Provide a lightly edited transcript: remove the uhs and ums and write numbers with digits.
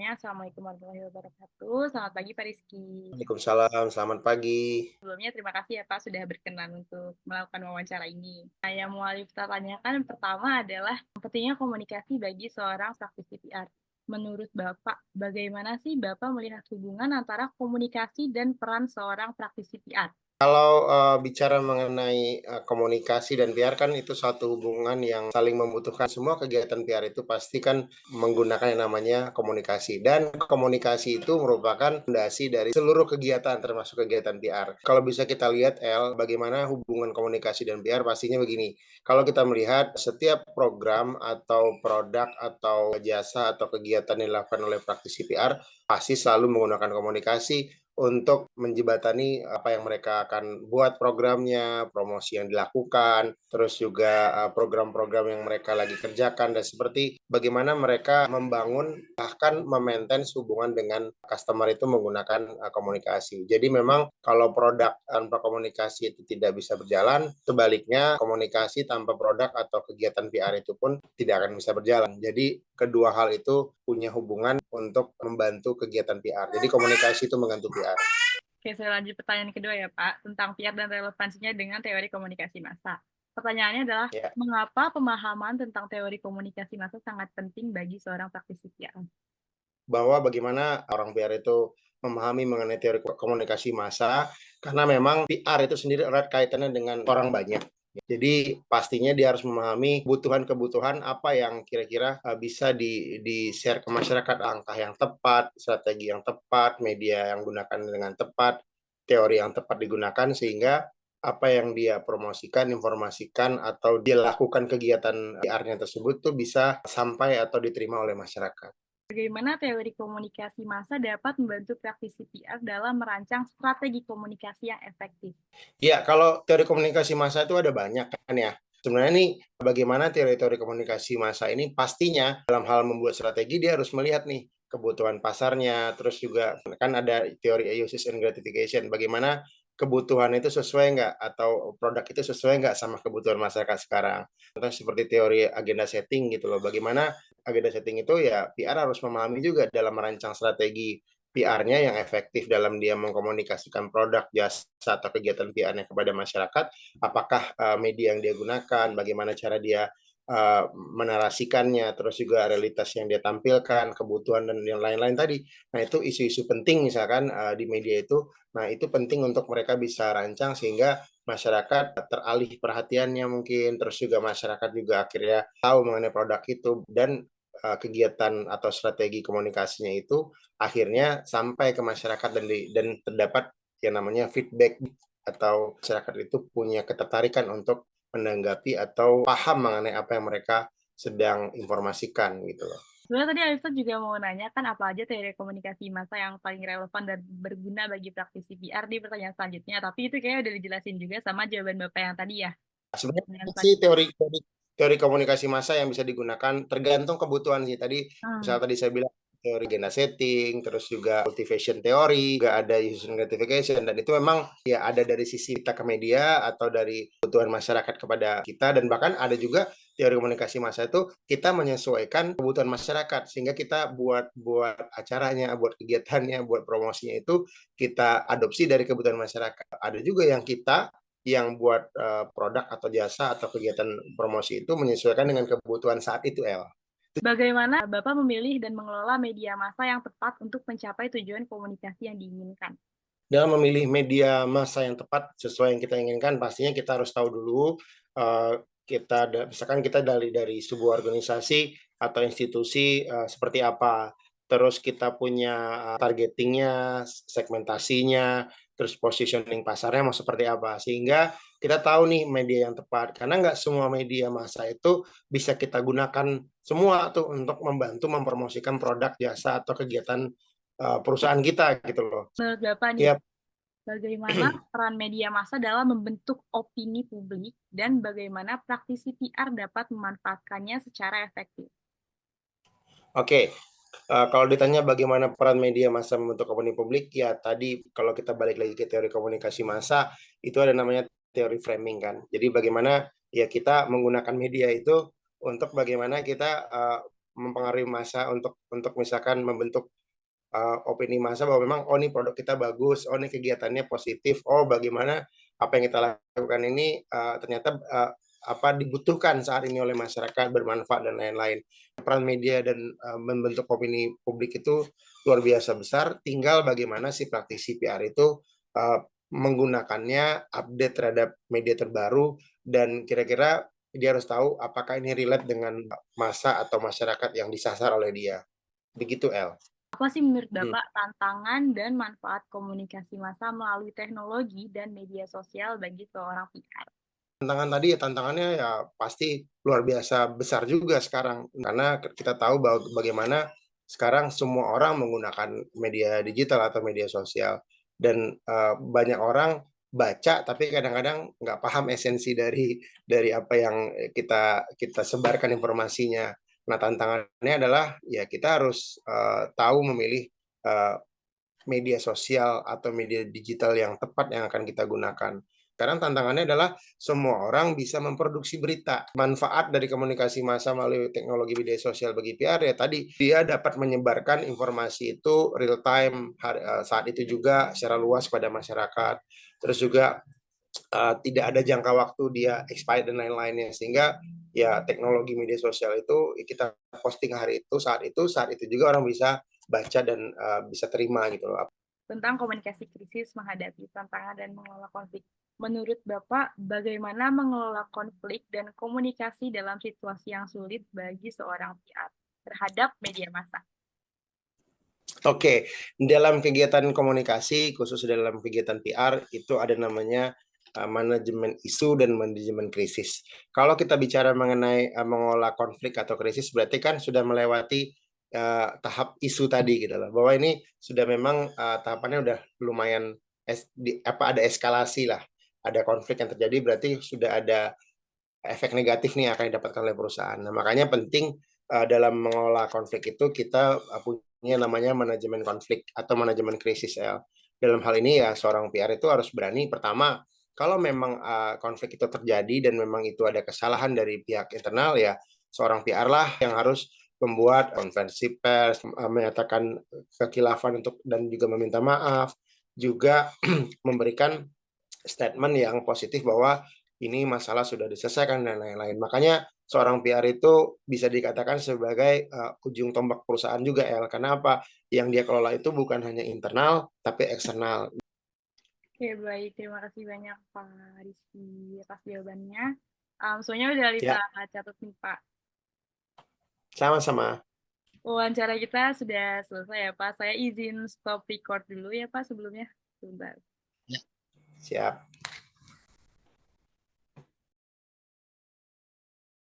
semuanya. Assalamualaikum warahmatullahi wabarakatuh. Selamat pagi Pak Rizky. Waalaikumsalam, selamat pagi. Sebelumnya terima kasih ya Pak sudah berkenan untuk melakukan wawancara ini. Nah, yang mau kita tanyakan pertama adalah pentingnya komunikasi bagi seorang praktisi PR. Menurut Bapak, bagaimana sih Bapak melihat hubungan antara komunikasi dan peran seorang praktisi PR? Kalau bicara mengenai komunikasi dan PR kan itu satu hubungan yang saling membutuhkan. Semua kegiatan PR itu pasti kan menggunakan yang namanya komunikasi. Dan komunikasi itu merupakan fondasi dari seluruh kegiatan termasuk kegiatan PR. Kalau bisa kita lihat bagaimana hubungan komunikasi dan PR pastinya begini. Kalau kita melihat setiap program atau produk atau jasa atau kegiatan yang dilakukan oleh praktisi PR pasti selalu menggunakan komunikasi untuk menjembatani apa yang mereka akan buat programnya, promosi yang dilakukan, terus juga program-program yang mereka lagi kerjakan, dan seperti bagaimana mereka membangun bahkan memaintain hubungan dengan customer itu menggunakan komunikasi. Jadi memang kalau produk tanpa komunikasi itu tidak bisa berjalan, sebaliknya komunikasi tanpa produk atau kegiatan PR itu pun tidak akan bisa berjalan. Jadi kedua hal itu punya hubungan untuk membantu kegiatan PR. Jadi komunikasi itu membantu PR. Oke, saya lanjut pertanyaan kedua ya Pak, tentang PR dan relevansinya dengan teori komunikasi massa. Pertanyaannya adalah, Ya, mengapa pemahaman tentang teori komunikasi massa sangat penting bagi seorang praktisi PR? bahwa bagaimana orang PR itu memahami mengenai teori komunikasi massa, karena memang PR itu sendiri erat kaitannya dengan orang banyak. Jadi pastinya dia harus memahami kebutuhan-kebutuhan apa yang kira-kira bisa di-share ke masyarakat, langkah yang tepat, strategi yang tepat, media yang gunakan dengan tepat, teori yang tepat digunakan sehingga apa yang dia promosikan, informasikan, atau dia lakukan kegiatan PR-nya tersebut tuh bisa sampai atau diterima oleh masyarakat. Bagaimana teori komunikasi massa dapat membantu praktisi PR dalam merancang strategi komunikasi yang efektif? Ya, kalau teori komunikasi massa itu ada banyak kan ya. Sebenarnya nih, bagaimana teori-teori komunikasi massa ini pastinya dalam hal membuat strategi dia harus melihat nih kebutuhan pasarnya, terus juga kan ada teori uses and gratification, bagaimana kebutuhan itu sesuai nggak atau produk itu sesuai nggak sama kebutuhan masyarakat sekarang. Contoh seperti teori agenda setting gitu loh, bagaimana agenda setting itu ya PR harus memahami juga dalam merancang strategi PR-nya yang efektif dalam dia mengkomunikasikan produk, jasa, atau kegiatan PR-nya kepada masyarakat, apakah media yang dia gunakan, bagaimana cara dia menarasikannya, terus juga realitas yang dia tampilkan, kebutuhan, dan yang lain-lain tadi. Nah, itu isu-isu penting misalkan di media itu, nah itu penting untuk mereka bisa rancang sehingga masyarakat teralih perhatiannya mungkin, terus juga masyarakat juga akhirnya tahu mengenai produk itu, dan kegiatan atau strategi komunikasinya itu akhirnya sampai ke masyarakat dan terdapat yang namanya feedback atau masyarakat itu punya ketertarikan untuk menanggapi atau paham mengenai apa yang mereka sedang informasikan gitu loh. Sebenarnya tadi Alifat juga mau nanya kan apa aja teori komunikasi massa yang paling relevan dan berguna bagi praktisi PR di pertanyaan selanjutnya. Tapi itu kayaknya udah dijelasin juga sama jawaban Bapak yang tadi ya. Sebenarnya Pertanyaan sih selanjutnya. teori komunikasi massa yang bisa digunakan tergantung kebutuhan sih. Tadi Hmm. misal tadi saya bilang teori agenda setting, terus juga motivation teori, juga ada user gratification, dan itu memang ya ada dari sisi kita ke media atau dari kebutuhan masyarakat kepada kita, dan bahkan ada juga teori komunikasi massa itu kita menyesuaikan kebutuhan masyarakat sehingga kita buat buat acaranya, buat kegiatannya, buat promosinya itu kita adopsi dari kebutuhan masyarakat. Ada juga yang kita yang buat produk atau jasa atau kegiatan promosi itu menyesuaikan dengan kebutuhan saat itu, El. Bagaimana Bapak memilih dan mengelola media massa yang tepat untuk mencapai tujuan komunikasi yang diinginkan? Dalam memilih media massa yang tepat sesuai yang kita inginkan, pastinya kita harus tahu dulu misalkan kita dari sebuah organisasi atau institusi seperti apa, terus kita punya targetingnya, segmentasinya, terus positioning pasarnya mau seperti apa, sehingga kita tahu nih media yang tepat. Karena nggak semua media massa itu bisa kita gunakan semua tuh untuk membantu mempromosikan produk, jasa, atau kegiatan perusahaan kita gitu loh. Menurut Bapak nih, Ya, bagaimana peran media massa dalam membentuk opini publik dan bagaimana praktisi PR dapat memanfaatkannya secara efektif? oke. Kalau ditanya bagaimana peran media massa membentuk opini publik, ya tadi kalau kita balik lagi ke teori komunikasi massa, itu ada namanya teori framing kan. Jadi bagaimana ya kita menggunakan media itu untuk bagaimana kita mempengaruhi massa untuk misalkan membentuk opini massa bahwa memang, oh ini produk kita bagus, oh ini kegiatannya positif, oh bagaimana apa yang kita lakukan ini ternyata dibutuhkan saat ini oleh masyarakat, bermanfaat dan lain-lain. Peran media dan membentuk opini publik itu luar biasa besar. Tinggal bagaimana si praktisi PR itu menggunakannya, update terhadap media terbaru, dan kira-kira dia harus tahu apakah ini relate dengan massa atau masyarakat yang disasar oleh dia. Begitu, El. Apa sih menurut Bapak tantangan dan manfaat komunikasi massa melalui teknologi dan media sosial bagi seorang PR? Tantangannya ya pasti luar biasa besar juga sekarang, karena kita tahu bahwa bagaimana sekarang semua orang menggunakan media digital atau media sosial, dan banyak orang baca tapi kadang-kadang nggak paham esensi dari apa yang kita sebarkan informasinya. Nah, tantangannya adalah ya kita harus tahu memilih media sosial atau media digital yang tepat yang akan kita gunakan. Sekarang tantangannya adalah semua orang bisa memproduksi berita. Manfaat dari komunikasi massa melalui teknologi media sosial bagi PR ya tadi, dia dapat menyebarkan informasi itu real time saat itu juga secara luas pada masyarakat. Terus juga tidak ada jangka waktu dia expired dan lain-lainnya, sehingga ya teknologi media sosial itu kita posting hari itu saat itu juga orang bisa baca dan bisa terima gitu loh. Tentang komunikasi krisis menghadapi tantangan dan mengelola konflik. Menurut Bapak, bagaimana mengelola konflik dan komunikasi dalam situasi yang sulit bagi seorang PR terhadap media massa? Oke, dalam kegiatan komunikasi, khusus dalam kegiatan PR, itu ada namanya manajemen isu dan manajemen krisis. Kalau kita bicara mengenai mengolah konflik atau krisis, berarti kan sudah melewati tahap isu tadi gitu loh. Bahwa ini sudah memang tahapannya udah lumayan ada eskalasi lah. Ada konflik yang terjadi, berarti sudah ada efek negatif nih yang akan didapatkan oleh perusahaan. Nah, makanya penting dalam mengelola konflik itu kita punya namanya manajemen konflik atau manajemen krisis ya. Dalam hal ini ya seorang PR itu harus berani pertama kalau memang konflik itu terjadi dan memang itu ada kesalahan dari pihak internal ya seorang PR lah yang harus membuat konferensi pers, menyatakan kekhilafan untuk dan juga meminta maaf, juga memberikan statement yang positif bahwa ini masalah sudah diselesaikan dan lain-lain. Makanya seorang PR itu bisa dikatakan sebagai ujung tombak perusahaan juga, El. Karena apa? Yang dia kelola itu bukan hanya internal, tapi eksternal. Oke, baik. Terima kasih banyak Pak Rizky atas jawabannya. Soalnya udah Lita Ya, catat nih Pak. sama-sama. Wawancara kita sudah selesai ya Pak. Saya izin stop record dulu ya Pak sebelumnya. Sebentar. Siap.